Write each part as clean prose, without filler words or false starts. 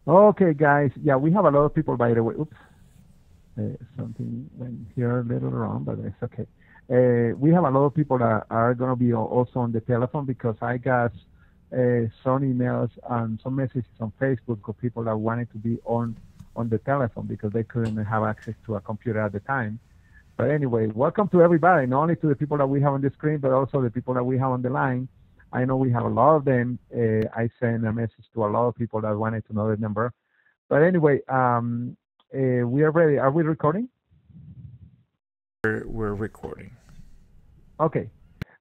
Okay, guys. Yeah, we have a lot of people, by the way. Oops, something went here a little wrong, but it's okay. We have a lot of people that are going to be also on the telephone because I got some emails and some messages on Facebook of people that wanted to be on the telephone because they couldn't have access to a computer at the time. But anyway, welcome to everybody, not only to the people that we have on the screen, but also the people that we have on the line. I know we have a lot of them. I sent a message to a lot of people that wanted to know the number. But anyway, we are ready. Are we recording? We're recording. Okay.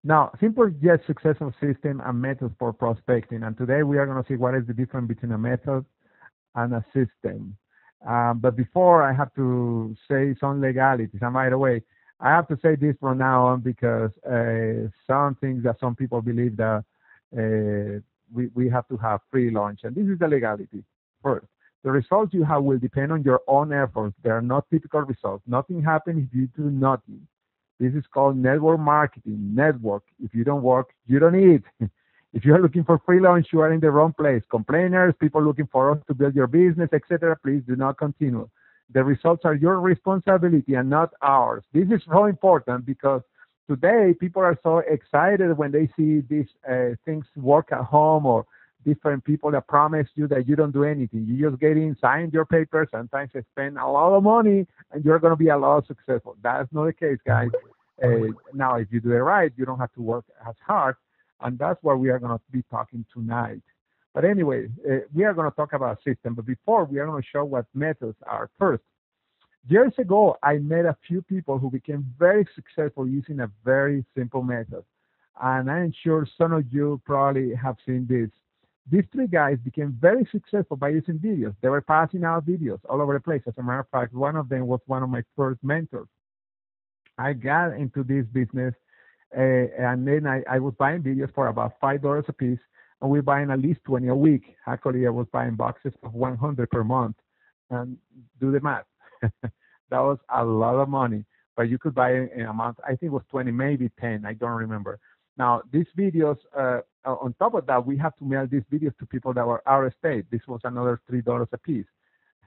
Now, simple yet successful system and methods for prospecting. And today we are going to see what is the difference between a method and a system. But before, I have to say some legalities. And by the way, I have to say this from now on because some things that some people believe that we have to have free lunch. And this is the legality. First, the results you have will depend on your own efforts. They are not typical results. Nothing happens if you do nothing. This is called network marketing. Network. If you don't work, you don't eat. If you are looking for free lunch, you are in the wrong place. Complainers, people looking for us to build your business, etc., please do not continue. The results are your responsibility and not ours. This is so important because today people are so excited when they see these things work at home or different people that promise you that you don't do anything. You just get in, sign your papers, sometimes they spend a lot of money, and you're going to be a lot successful. That's not the case, guys. Now, if you do it right, you don't have to work as hard, and that's what we are going to be talking tonight. But anyway, we are going to talk about system. But before, we are going to show what methods are. First, years ago, I met a few people who became very successful using a very simple method. And I'm sure some of you probably have seen this. These three guys became very successful by using videos. They were passing out videos all over the place. As a matter of fact, one of them was one of my first mentors. I got into this business, and then I was buying videos for about $5 a piece, and we're buying at least 20 a week. Actually, I was buying boxes of 100 per month, and do the math. That was a lot of money, but you could buy in a month. I think it was 20, maybe 10. I don't remember. Now, these videos, on top of that, we have to mail these videos to people that were out of state. This was another $3 a piece.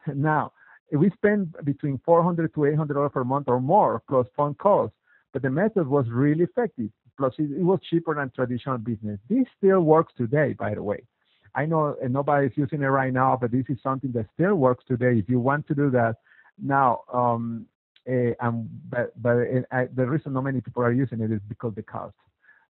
Now, we spend between $400 to $800 per month or more, plus phone calls. But the method was really effective. Plus, it was cheaper than traditional business. This still works today, by the way. I know nobody's using it right now, but this is something that still works today. If you want to do that, now, the reason not many people are using it is because the cost.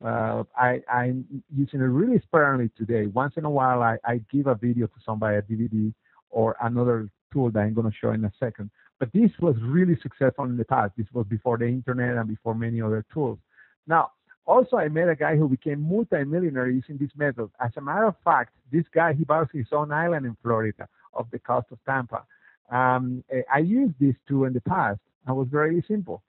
I'm using it really sparingly today. Once in a while, I give a video to somebody, a DVD, or another tool that I'm going to show in a second. But this was really successful in the past. This was before the internet and before many other tools. Now, also, I met a guy who became multimillionaire using this method. As a matter of fact, this guy, he bought his own island in Florida of the coast of Tampa. I used this tool in the past. I was very simple.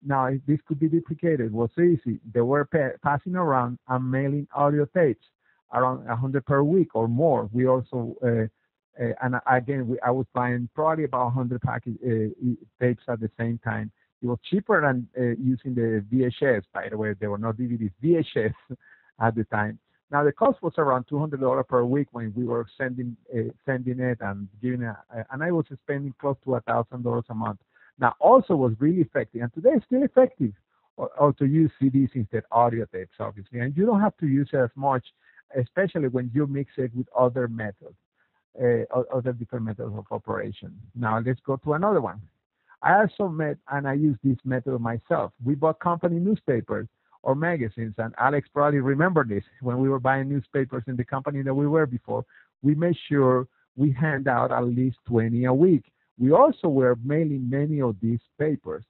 Now, if this could be duplicated, it was easy. They were passing around and mailing audio tapes, around 100 per week or more. We also, and again, I was buying probably about 100 package tapes at the same time. It was cheaper than using the VHS, by the way. There were no DVDs, VHS at the time. Now, the cost was around $200 per week when we were sending it and giving it, and I was spending close to $1,000 a month. Now, also was really effective, and today it's still effective, or to use CDs instead audio tapes, obviously. And you don't have to use it as much, especially when you mix it with other methods, other different methods of operation. Now, let's go to another one. I also met, and I use this method myself. We bought company newspapers or magazines, and Alex probably remember this. When we were buying newspapers in the company that we were before, we made sure we hand out at least 20 a week. We also were mailing many of these papers.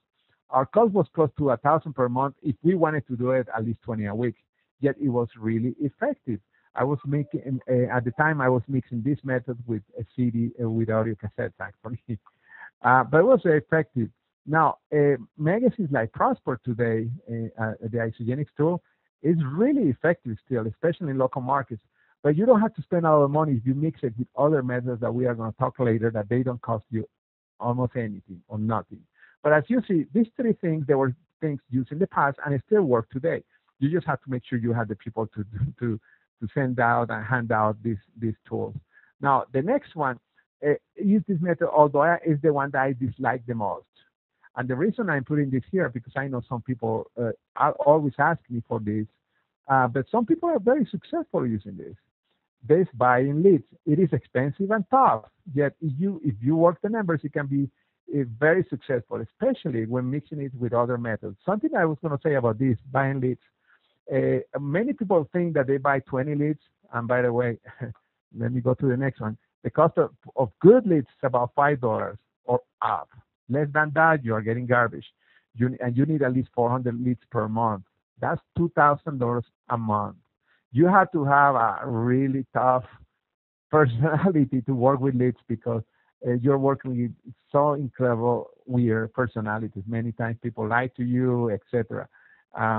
Our cost was close to 1,000 per month if we wanted to do it at least 20 a week. Yet it was really effective. I was making at the time I was mixing this method with a CD with audio cassettes actually, but it was effective. Now, magazines like Prosper today, the isogenics tool, is really effective still, especially in local markets. But you don't have to spend all the money if you mix it with other methods that we are going to talk later that they don't cost you almost anything or nothing. But as you see, these three things, they were things used in the past and it still work today. You just have to make sure you have the people to send out and hand out these tools. Now, the next one, use this method, although it's the one that I dislike the most. And the reason I'm putting this here, because I know some people are always ask me for this, but some people are very successful using this. This buying leads. It is expensive and tough, yet if you work the numbers, it can be very successful, especially when mixing it with other methods. Something I was going to say about this buying leads. Many people think that they buy 20 leads, and by the way, let me go to the next one. The cost of good leads is about $5 or up. Less than that, you are getting garbage. And you need at least 400 leads per month. That's $2,000 a month. You have to have a really tough personality to work with leads because you're working with so incredible, weird personalities. Many times people lie to you, etc.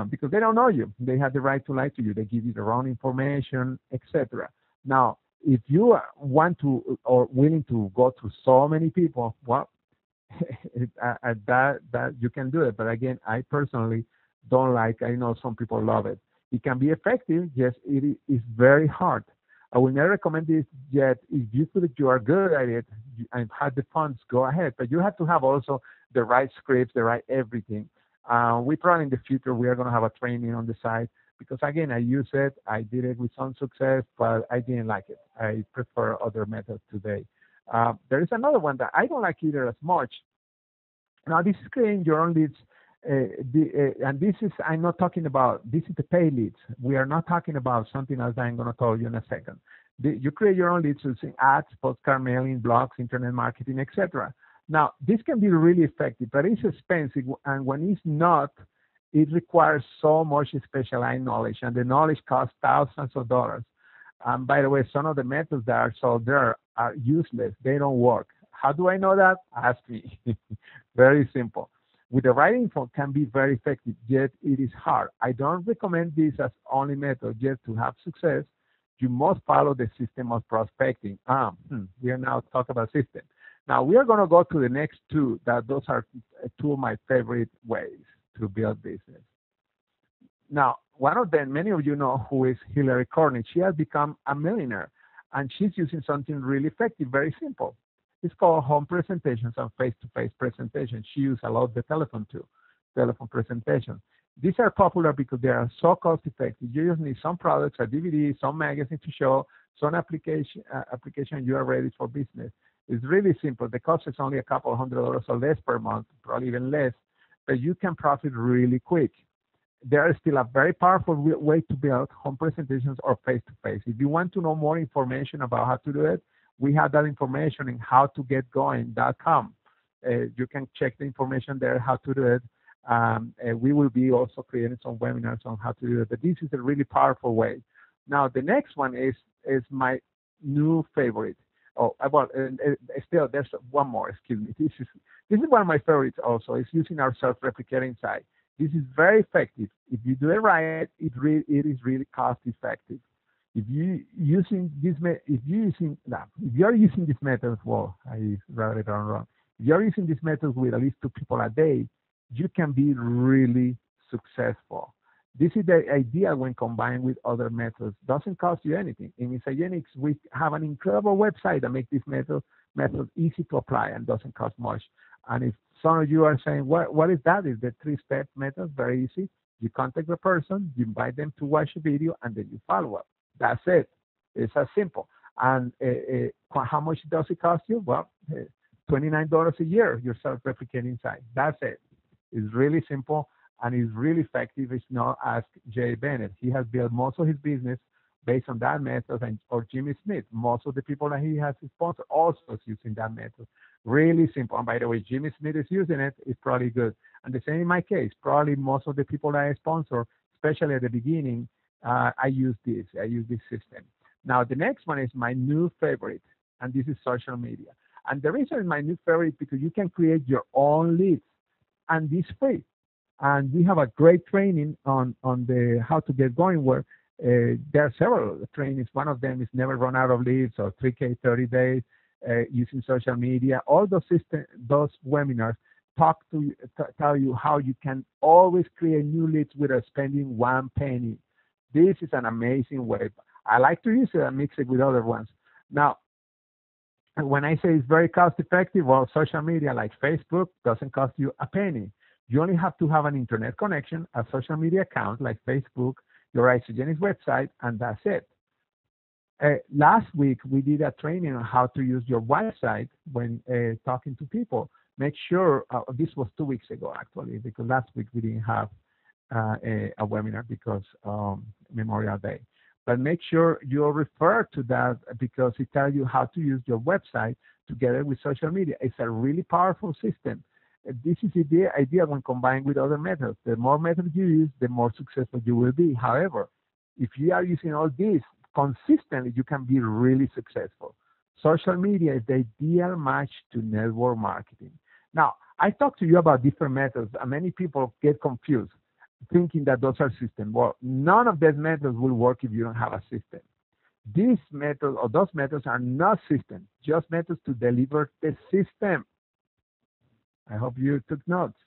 Because they don't know you. They have the right to lie to you. They give you the wrong information, etc. Now, if you want to or willing to go through so many people, well, that you can do it. But again, I personally don't like. I know some people love it. It can be effective. Yes, it is very hard. I will never recommend this yet. If you feel that you are good at it and have the funds, go ahead. But you have to have also the right scripts, the right everything. We probably in the future we are going to have a training on the side because again I use it. I did it with some success, but I didn't like it. I prefer other methods today. There is another one that I don't like either as much. Now this is creating your own leads. And this is, I'm not talking about, this is the pay leads. We are not talking about something else that I'm going to tell you in a second. You create your own leads using ads, postcard mailing, blogs, internet marketing, etc. Now, this can be really effective, but it's expensive. And when it's not, it requires so much specialized knowledge, and the knowledge costs thousands of dollars. By the way, some of the methods that are sold there are useless. They don't work. How do I know that? Ask me. Very simple. With the right info can be very effective, yet it is hard. I don't recommend this as only method, yet to have success, you must follow the system of prospecting. We are now talking about system. Now we are going to go to the next two, that those are two of my favorite ways to build business. Now, one of them, many of you know who is Hillary Cornish. She has become a millionaire, and she's using something really effective, very simple. It's called home presentations and face-to-face presentations. She uses a lot the telephone too, telephone presentations. These are popular because they are so cost-effective. You just need some products, a DVD, some magazine to show, some application you are ready for business. It's really simple. The cost is only a couple $100 or less per month, probably even less, but you can profit really quick. There is still a very powerful way to build home presentations or face-to-face. If you want to know more information about how to do it, we have that information in howtogetgoing.com. You can check the information there, how to do it. We will be also creating some webinars on how to do it. But this is a really powerful way. Now, the next one is my new favorite. Oh, well, still, there's one more, excuse me. This is one of my favorites also. It's using our self-replicating site. This is very effective. If you do it right, it is really cost effective. If you're using this method, well, I wrote it wrong. If you're using this method with at least 2 people a day, you can be really successful. This is the idea when combined with other methods. Doesn't cost you anything. In Misogenics, we have an incredible website that makes this method easy to apply and doesn't cost much. And if some of you are saying, what is that? Is the 3-step method, very easy. You contact the person, you invite them to watch a video, and then you follow up. That's it. It's as simple. And how much does it cost you? Well, $29 a year, your self-replicating site. That's it. It's really simple and it's really effective. It's not ask Jay Bennett. He has built most of his business based on that method, or Jimmy Smith. Most of the people that he has sponsored also is using that method. Really simple. And by the way, Jimmy Smith is using it. It's probably good. And the same in my case. Probably most of the people that I sponsor, especially at the beginning, I use this system. Now, the next one is my new favorite, and this is social media. And the reason it's my new favorite is because you can create your own leads, and this is free. And we have a great training on the how to get going, where there are several trainings. One of them is never run out of leads, or 3K 30 days using social media. All those webinars tell you how you can always create new leads without spending one penny. This is an amazing way. I like to use it and mix it with other ones. Now, when I say it's very cost effective, well, social media like Facebook doesn't cost you a penny. You only have to have an internet connection, a social media account like Facebook, your Isogenics website, and that's it. Last week, we did a training on how to use your website when talking to people. Make sure, this was 2 weeks ago actually, because last week we didn't have a webinar because Memorial Day. But make sure you refer to that because it tells you how to use your website together with social media. It's a really powerful system. This is the idea when combined with other methods. The more methods you use, the more successful you will be. However, if you are using all these consistently, you can be really successful. Social media is the ideal match to network marketing. Now, I talked to you about different methods, and many people get confused thinking that those are systems. Well, none of these methods will work if you don't have a system. These methods or those methods are not systems, just methods to deliver the system. I hope you took notes.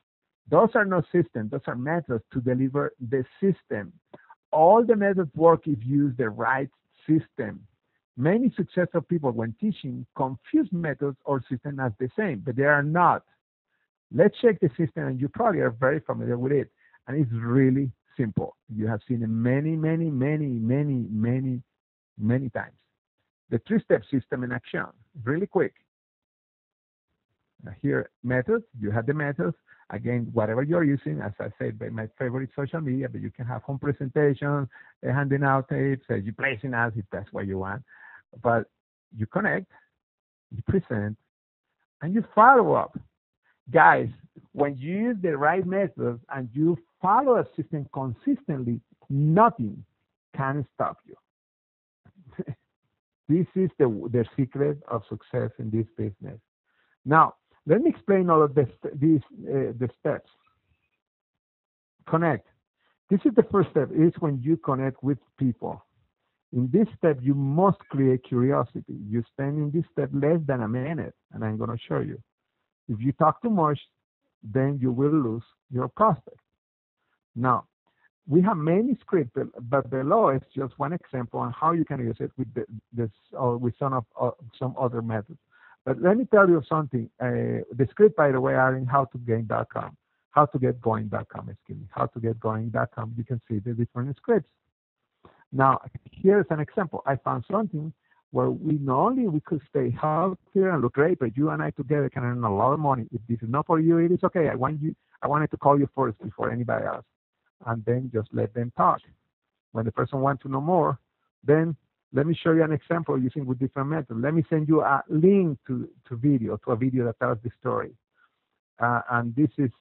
Those are not systems, those are methods to deliver the system. All the methods work if you use the right system. Many successful people, when teaching, confuse methods or systems as the same, but they are not. Let's check the system, and you probably are very familiar with it. And it's really simple. You have seen it many, many, many, many, many, many times. The three-step system in action, really quick. Now here, methods, you have the methods. Again, whatever you're using, as I said, my favorite social media, but you can have home presentations, handing out tapes, you placing ads if that's what you want. But you connect, you present, and you follow up. Guys, when you use the right methods and you follow a system consistently, nothing can stop you. This is the secret of success in this business. Now, let me explain all of the steps. Connect. This is the first step. It's when you connect with people. In this step, you must create curiosity. You spend in this step less than a minute, and I'm going to show you. If you talk too much, then you will lose your prospect. Now, we have many scripts, but below is just one example on how you can use it with with some other methods. But let me tell you something. The script, by the way, are in howtogain.com, howtogetgoing.com, excuse me, howtogetgoing.com. You can see the different scripts. Now, here's an example. I found something where we not only we could stay healthier and look great, but you and I together can earn a lot of money. If this is not for you, it is okay. I wanted to call you first before anybody else, and then just let them talk. When the person wants to know more, then let me show you an example using with different methods. Let me send you a link to a video that tells the story. And this is,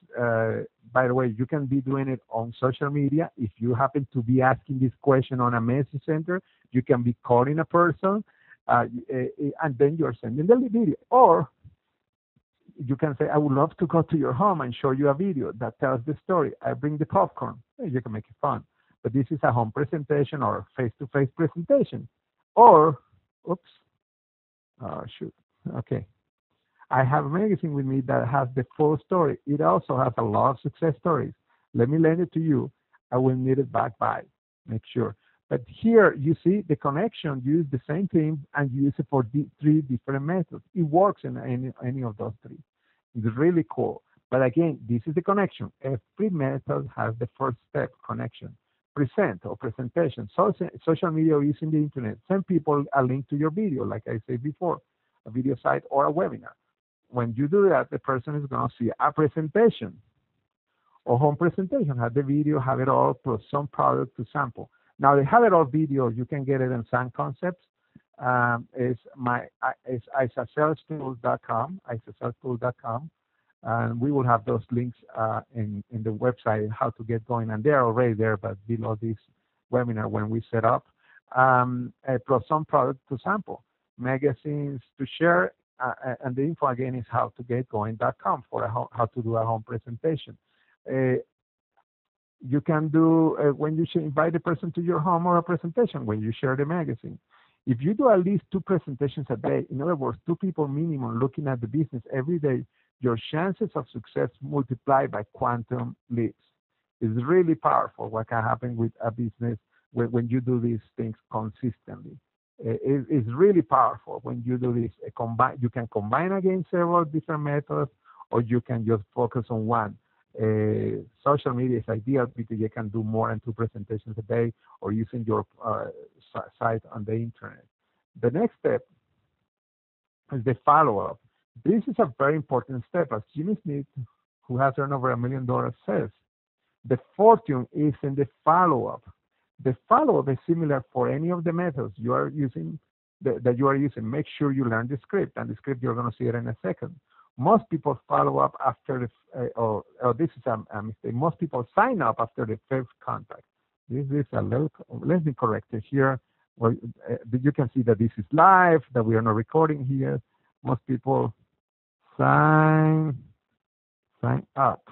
by the way, you can be doing it on social media. If you happen to be asking this question on a message center, you can be calling a person, and then you're sending the video. Or you can say, I would love to go to your home and show you a video that tells the story. I bring the popcorn. You can make it fun. But this is a home presentation or face-to-face presentation. Or, oops, oh, shoot, okay. I have a magazine with me that has the full story. It also has a lot of success stories. Let me lend it to you. I will need it back by, make sure. But here you see the connection, use the same thing and use it for three different methods. It works in any of those three. It's really cool. But again, this is the connection. Every method has the first step, connection. Present or presentation. Social media or using the internet. Send people a link to your video, like I said before, a video site or a webinar. When you do that, the person is going to see a presentation or home presentation, have the video, have it all, plus some product to sample. Now, they have it all video. You can get it in Sun Concepts. It's isasalestools.com, isasalestools.com. And we will have those links in the website, how to get going. And they're already there, but below this webinar when we set up. Plus some product to sample, magazines to share. And the info again is howtogetgoing.com for how to do a home presentation. You can do when you invite the person to your home or a presentation when you share the magazine. If you do at least 2 presentations a day, in other words, 2 people minimum looking at the business every day, your chances of success multiply by quantum leaps. It's really powerful what can happen with a business when you do these things consistently. It's really powerful when you do this. You can combine again several different methods, or you can just focus on one. Social media is ideal because you can do more than 2 presentations a day, or using your site on the internet. The next step is the follow-up. This is a very important step. As Jimmy Smith, who has earned over $1 million, says, the fortune is in the follow-up. The follow-up is similar for any of the methods you are using, that you are using. Make sure you learn the script, and the script you're going to see it in a second. Most people follow up after the, this is a mistake. Most people sign up after the first contact. This is a little, let me correct it here. Well, you can see that this is live, that we are not recording here. Most people sign up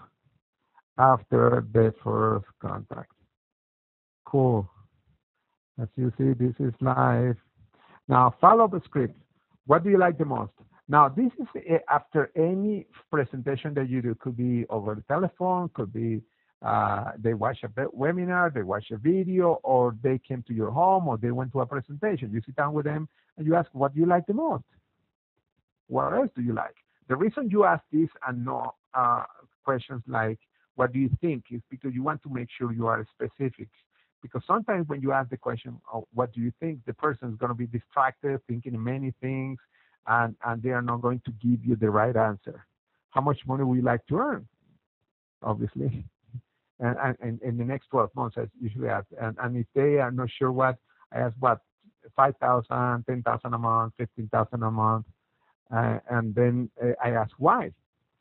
after the first contact. Cool. As you see, this is live. Now, follow the script. What do you like the most? Now, this is after any presentation that you do. Could be over the telephone, could be they watch a webinar, they watch a video, or they came to your home, or they went to a presentation. You sit down with them and you ask, what do you like the most? What else do you like? The reason you ask this and not questions like, what do you think, is because you want to make sure you are specific. Because sometimes when you ask the question, oh, what do you think, the person is going to be distracted, thinking of many things, and they are not going to give you the right answer. How much money would you like to earn? Obviously. And in the next 12 months, I usually ask. And if they are not sure what, I ask what, 5,000, 10,000 a month, 15,000 a month. And then I ask why.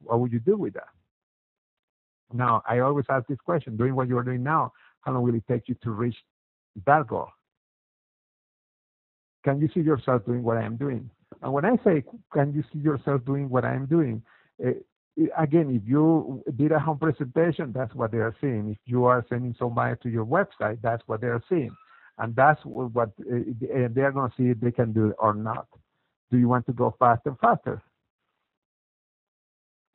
What would you do with that? Now, I always ask this question, doing what you are doing now, how long will it take you to reach that goal? Can you see yourself doing what I am doing? And when I say, can you see yourself doing what I am doing? Again, if you did a home presentation, that's what they are seeing. If you are sending somebody to your website, that's what they are seeing. And that's what they are going to see if they can do it or not. Do you want to go faster and faster?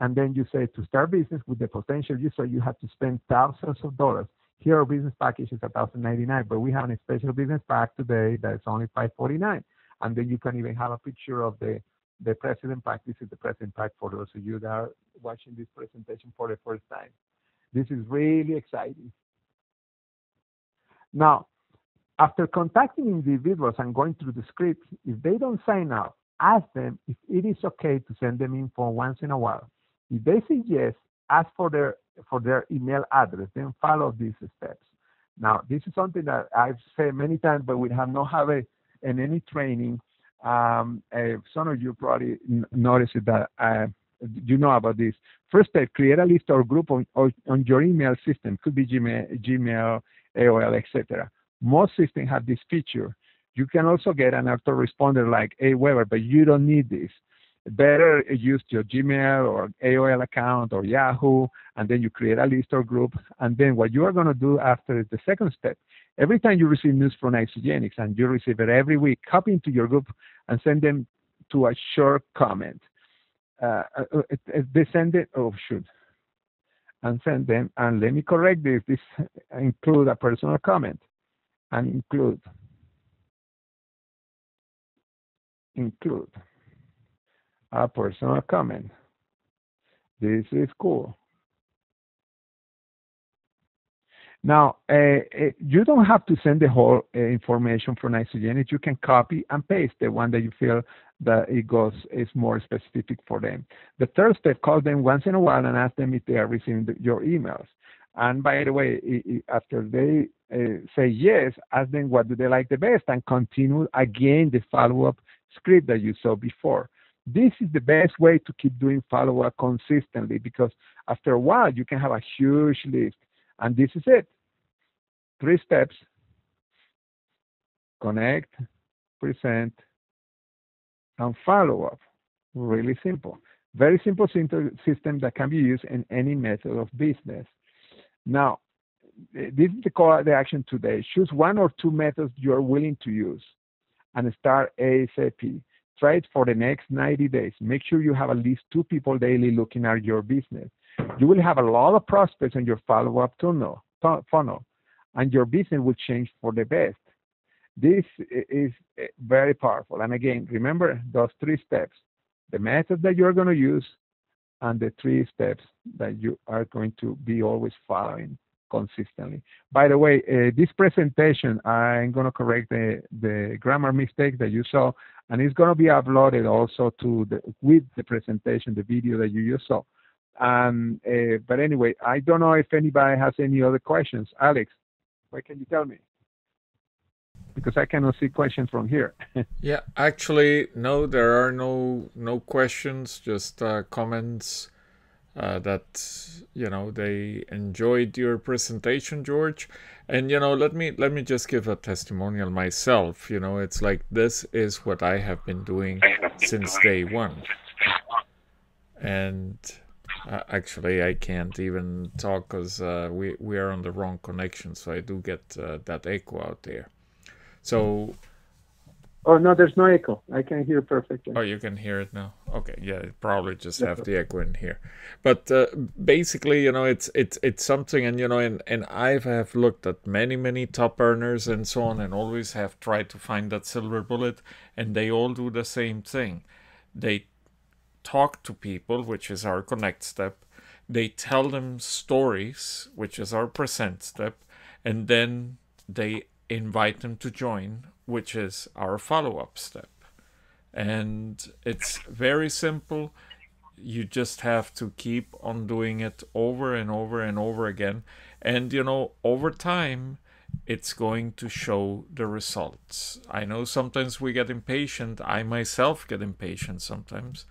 And then you say, to start business with the potential user, you have to spend thousands of dollars. Here, our business package is $1,099, but we have a special business pack today that's only $549. And then you can even have a picture of the president pack. This is the president pack for those of you that are watching this presentation for the first time. This is really exciting. Now, after contacting individuals and going through the script, if they don't sign up, ask them if it is okay to send them info once in a while. If they say yes, ask for their email address, then follow these steps. Now, this is something that I've said many times, but we have not have it in any training. Some of you probably noticed that you know about this. First step, create a list or group on your email system. Could be Gmail, AOL, etc. Most systems have this feature. You can also get an autoresponder like Aweber, but you don't need this. Better use your Gmail or AOL account or Yahoo, and then you create a list or group. And then what you are going to do after is the second step. Every time you receive news from Isogenics, and you receive it every week, copy into your group and send them to a short comment. They send it, and send them, and let me correct this. This include a personal comment, and include a personal comment. This is cool. Now, you don't have to send the whole information from Isogenics. You can copy and paste the one that you feel that is more specific for them. The third step, call them once in a while and ask them if they are receiving your emails. And by the way, after they say yes, ask them what do they like the best, and continue again the follow-up script that you saw before. This is the best way to keep doing follow-up consistently, because after a while, you can have a huge list. And this is it. 3 steps. Connect, present, and follow up. Really simple. Very simple system that can be used in any method of business. Now, this is the call to action today. Choose 1 or 2 methods you are willing to use and start ASAP. Try it for the next 90 days. Make sure you have at least 2 people daily looking at your business. You will have a lot of prospects in your follow-up funnel, and your business will change for the best. This is very powerful. And again, remember those three steps: the method that you're going to use, and the three steps that you are going to be always following consistently. By the way, this presentation, I'm going to correct the grammar mistake that you saw, and it's going to be uploaded also to with the presentation, the video that you just saw. But anyway, I don't know if anybody has any other questions. Alex, what can you tell me? Because I cannot see questions from here. Yeah, actually, no, there are no questions, just comments that they enjoyed your presentation, George. And let me just give a testimonial myself. It's like this is what I have been doing since day one. And actually, I can't even talk because we are on the wrong connection, so I do get that echo out there. So. Oh, no, there's no echo. I can hear perfectly. Oh, you can hear it now? Okay, yeah, it probably just have the echo in here. But basically, it's something, and I have looked at many top earners and so on, and always have tried to find that silver bullet, and they all do the same thing. They talk to people, which is our connect step. They tell them stories, which is our present step, and then they invite them to join, which is our follow-up step. And it's very simple. You just have to keep on doing it over and over and over again. And, over time, it's going to show the results. I know sometimes we get impatient. I myself get impatient sometimes.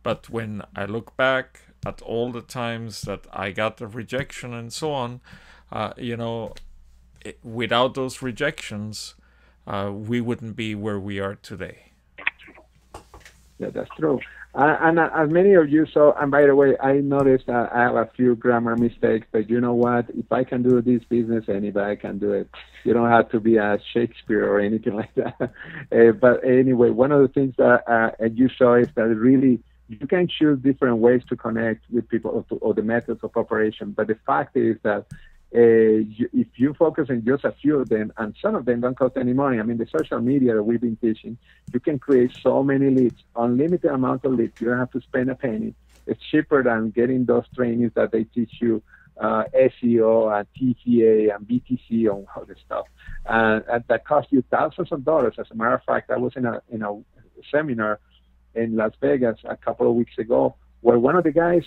But when I look back at all the times that I got the rejection and so on, without those rejections, we wouldn't be where we are today. Yeah, that's true. And as many of you saw, and by the way, I noticed I have a few grammar mistakes, but you know what? If I can do this business, anybody can do it. You don't have to be a Shakespeare or anything like that. But anyway, one of the things that you saw is that really you can choose different ways to connect with people or the methods of operation. But the fact is that if you focus on just a few of them, and some of them don't cost any money. I mean, the social media that we've been teaching, you can create so many leads, unlimited amount of leads. You don't have to spend a penny. It's cheaper than getting those trainings that they teach you, SEO and TCA and BTC and all this stuff, and that cost you thousands of dollars. As a matter of fact, I was in a seminar in Las Vegas a couple of weeks ago, where one of the guys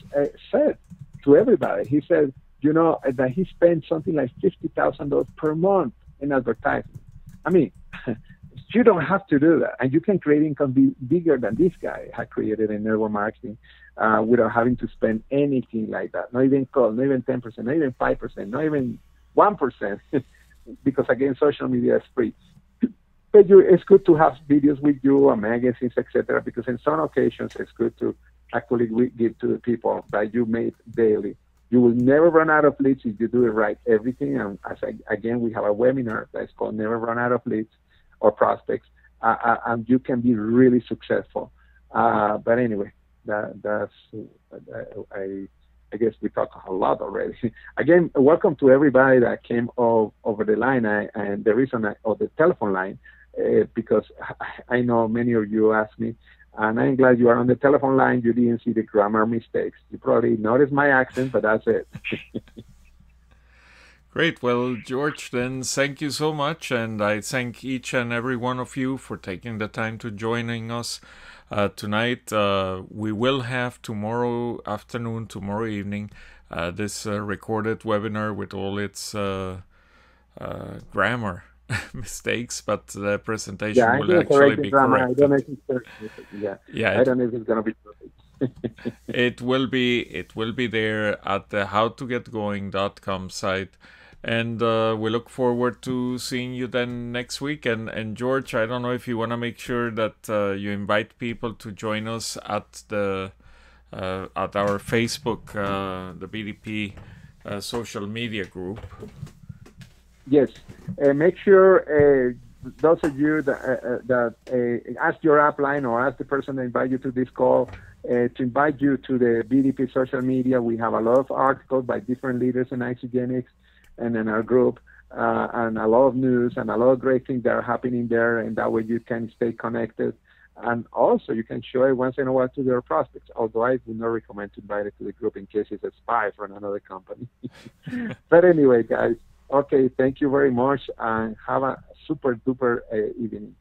said to everybody, he said, that he spent something like $50,000 per month in advertising. I mean, you don't have to do that. And you can create income bigger than this guy had created in network marketing without having to spend anything like that. Not even cost, not even 10%, not even 5%, not even 1%, because again, social media is free. But it's good to have videos with you and magazines, etc., because in some occasions it's good to actually give to the people that you meet daily. You will never run out of leads if you do it right. Everything, and again, we have a webinar that's called Never Run Out of Leads or Prospects, and you can be really successful. But anyway, that's I guess we talked a lot already. Again, welcome to everybody that came over the line, and the reason or the telephone line, because I know many of you asked me, and I'm glad you are on the telephone line. You didn't see the grammar mistakes. You probably noticed my accent, but that's it. Great. Well, George, then thank you so much. And I thank each and every one of you for taking the time to joining us tonight. We will have tomorrow afternoon, tomorrow evening, this recorded webinar with all its grammar mistakes, but the presentation will actually be corrected. I don't know if it's going to be perfect. It will be there at the howtogetgoing.com site, and we look forward to seeing you then next week. And George, I don't know if you want to make sure that you invite people to join us at the at our Facebook, the BDP social media group. Yes, make sure those of you that ask your upline or ask the person that invite you to this call to invite you to the BDP social media. We have a lot of articles by different leaders in Isogenics and in our group. and a lot of news and a lot of great things that are happening there, and that way you can stay connected. And also, you can show it once in a while to your prospects, although I would not recommend to invite it to the group in case it's a spy from another company. But anyway, guys, okay, thank you very much, and have a super duper evening.